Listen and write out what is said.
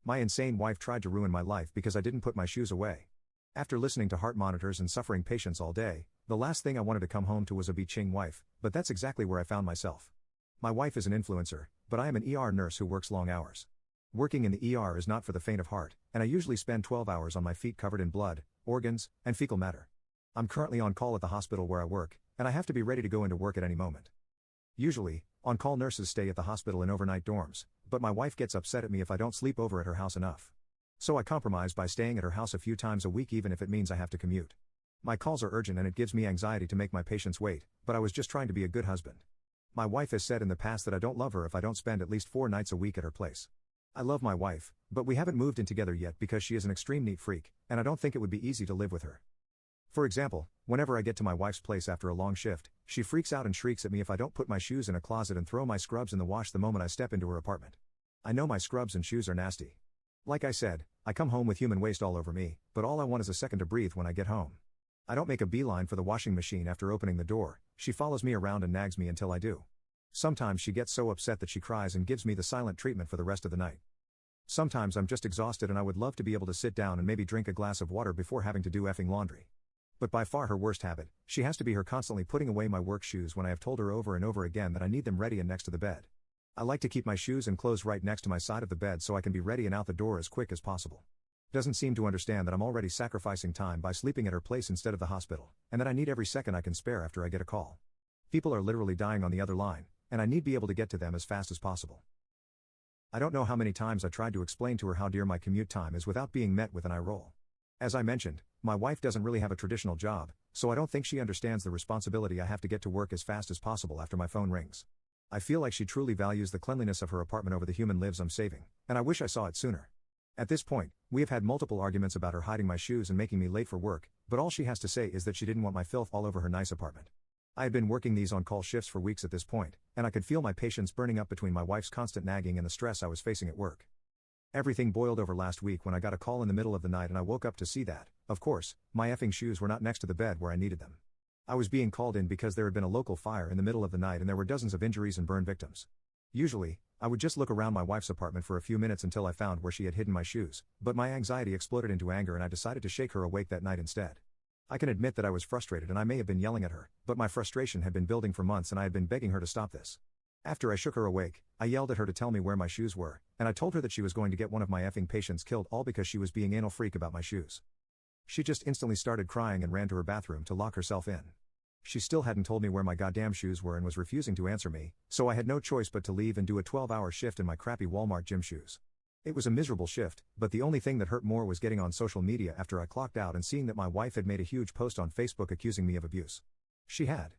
My insane wife tried to ruin my life because I didn't put my shoes away. After listening to heart monitors and suffering patients all day, the last thing I wanted to come home to was a bitching wife, but that's exactly where I found myself. My wife is an influencer, but I am an ER nurse who works long hours. Working in the ER is not for the faint of heart, and I usually spend 12 hours on my feet covered in blood, organs, and fecal matter. I'm currently on call at the hospital where I work, and I have to be ready to go into work at any moment. Usually, on-call nurses stay at the hospital in overnight dorms, but my wife gets upset at me if I don't sleep over at her house enough. So I compromise by staying at her house a few times a week even if it means I have to commute. My calls are urgent and it gives me anxiety to make my patients wait, but I was just trying to be a good husband. My wife has said in the past that I don't love her if I don't spend at least 4 nights a week at her place. I love my wife, but we haven't moved in together yet because she is an extreme neat freak, and I don't think it would be easy to live with her. For example, whenever I get to my wife's place after a long shift, she freaks out and shrieks at me if I don't put my shoes in a closet and throw my scrubs in the wash the moment I step into her apartment. I know my scrubs and shoes are nasty. Like I said, I come home with human waste all over me, but all I want is a second to breathe when I get home. I don't make a beeline for the washing machine after opening the door, she follows me around and nags me until I do. Sometimes she gets so upset that she cries and gives me the silent treatment for the rest of the night. Sometimes I'm just exhausted and I would love to be able to sit down and maybe drink a glass of water before having to do effing laundry. But by far her worst habit, she has to be her constantly putting away my work shoes when I have told her over and over again that I need them ready and next to the bed. I like to keep my shoes and clothes right next to my side of the bed so I can be ready and out the door as quick as possible. Doesn't seem to understand that I'm already sacrificing time by sleeping at her place instead of the hospital, and that I need every second I can spare after I get a call. People are literally dying on the other line, and I need to be able to get to them as fast as possible. I don't know how many times I tried to explain to her how dear my commute time is without being met with an eye roll. As I mentioned, my wife doesn't really have a traditional job, so I don't think she understands the responsibility I have to get to work as fast as possible after my phone rings. I feel like she truly values the cleanliness of her apartment over the human lives I'm saving, and I wish I saw it sooner. At this point, we have had multiple arguments about her hiding my shoes and making me late for work, but all she has to say is that she didn't want my filth all over her nice apartment. I had been working these on-call shifts for weeks at this point, and I could feel my patience burning up between my wife's constant nagging and the stress I was facing at work. Everything boiled over last week when I got a call in the middle of the night and I woke up to see that, of course, my effing shoes were not next to the bed where I needed them. I was being called in because there had been a local fire in the middle of the night and there were dozens of injuries and burn victims. Usually, I would just look around my wife's apartment for a few minutes until I found where she had hidden my shoes, but my anxiety exploded into anger and I decided to shake her awake that night instead. I can admit that I was frustrated and I may have been yelling at her, but my frustration had been building for months and I had been begging her to stop this. After I shook her awake, I yelled at her to tell me where my shoes were, and I told her that she was going to get one of my effing patients killed all because she was being anal freak about my shoes. She just instantly started crying and ran to her bathroom to lock herself in. She still hadn't told me where my goddamn shoes were and was refusing to answer me, so I had no choice but to leave and do a 12-hour shift in my crappy Walmart gym shoes. It was a miserable shift, but the only thing that hurt more was getting on social media after I clocked out and seeing that my wife had made a huge post on Facebook accusing me of abuse. She had.